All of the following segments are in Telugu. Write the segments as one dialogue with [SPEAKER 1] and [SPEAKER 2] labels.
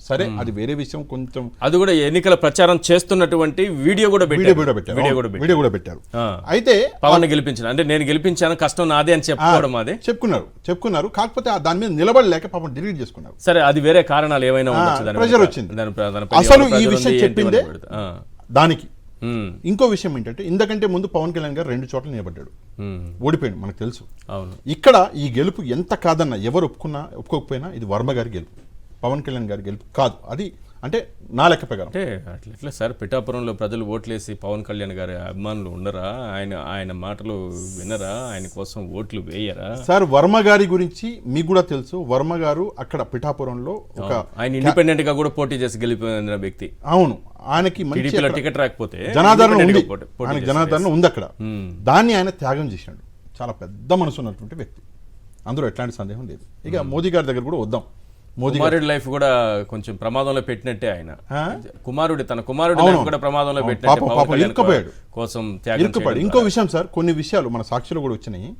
[SPEAKER 1] సరే అది వేరే విషయం. కొంచెం
[SPEAKER 2] అది కూడా ఎన్నికల ప్రచారం చేస్తున్నటువంటి వీడియో కూడా
[SPEAKER 1] పెట్టారు. అయితే
[SPEAKER 2] పవన్ గెలిపించిన అంటే నేను గెలిపించాను, కష్టం నాదే అని చెప్పుకోవడం అదే
[SPEAKER 1] చెప్పుకున్నారు. కాకపోతే దాని మీద నిలబడలేక పాపం డిలీట్ చేసుకున్నారు.
[SPEAKER 2] సరే, అది వేరే కారణాలు ఏమైనా
[SPEAKER 1] ప్రెషర్ వచ్చింది. అసలు ఈ విషయం చెప్పిందే దానికి. ఇంకో విషయం ఏంటంటే, ఇంతకంటే ముందు పవన్ కళ్యాణ్ గారు 2 చోట్ల నిలబడ్డాడు, ఓడిపోయాడు, మనకు తెలుసు. ఇక్కడ ఈ గెలుపు ఎంత కాదన్నా, ఎవరు ఒప్పుకోకపోయినా ఇది వర్మ గారి గెలుపు, పవన్ కళ్యాణ్ గారి గెలుపు కాదు. అది అంటే నా లెక్క ప్రకారం.
[SPEAKER 2] అంటే అట్లా సార్, పిఠాపురంలో ప్రజలు ఓట్లేసి పవన్ కళ్యాణ్ గారి అభిమానులు ఉండరా? ఆయన మాటలు వినరా? ఆయన కోసం ఓట్లు వేయరా?
[SPEAKER 1] సార్, వర్మ గారి గురించి మీకు కూడా తెలుసు. వర్మ గారు అక్కడ పిఠాపురంలో
[SPEAKER 2] ఆయన ఇండిపెండెంట్ గా కూడా పోటీ చేసి గెలిపిన వ్యక్తి.
[SPEAKER 1] అవును, ఆయనకి
[SPEAKER 2] టికెట్ రాకపోతే
[SPEAKER 1] జనాదరణ ఉంది అక్కడ. దాన్ని ఆయన త్యాగం చేసినాడు. చాలా పెద్ద మనసు ఉన్నటువంటి వ్యక్తి, అందులో ఎట్లాంటి సందేహం లేదు. ఇక మోదీ గారి దగ్గర కూడా వద్దాం.
[SPEAKER 2] కుమారుడి లైఫ్ కూడా కొంచెం ప్రమాదంలో పెట్టినట్టే. ఆయన తన కుమారుడి లైఫ్ కూడా ప్రమాదంలో పెట్టినట్టు కోసం త్యాగం.
[SPEAKER 1] ఇంకో విషయం సార్, కొన్ని విషయాలు మన సాక్షిలో కూడా వచ్చినాయి.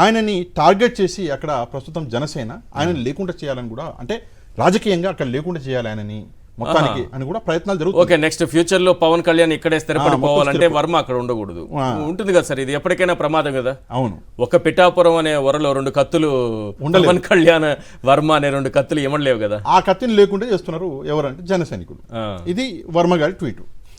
[SPEAKER 1] ఆయనని టార్గెట్ చేసి అక్కడ ప్రస్తుతం జనసేన ఆయనని లేకుండా చేయాలని కూడా, అంటే రాజకీయంగా అక్కడ లేకుండా చేయాలి ఆయనని మొత్తానికి అని కూడా ప్రయత్నాలు జరుగుతాయి.
[SPEAKER 2] ఓకే, నెక్స్ట్ ఫ్యూచర్ లో పవన్ కళ్యాణ్ ఇక్కడే స్థిరపడిపోవాలంటే వర్మ అక్కడ ఉండకూడదు. ఉంటుంది కదా సార్, ఇది ఎప్పటికైనా ప్రమాదం కదా.
[SPEAKER 1] అవును,
[SPEAKER 2] ఒక పిఠాపురం అనే వరలో 2 కత్తులు, పవన్ కళ్యాణ్ వర్మ అనే 2 కత్తులు ఇవ్వలేవు కదా.
[SPEAKER 1] ఆ కత్తిని లేకుండా చేస్తున్నారు ఎవరంటే జన సైనికులు. ఇది వర్మ గారి ట్వీట్.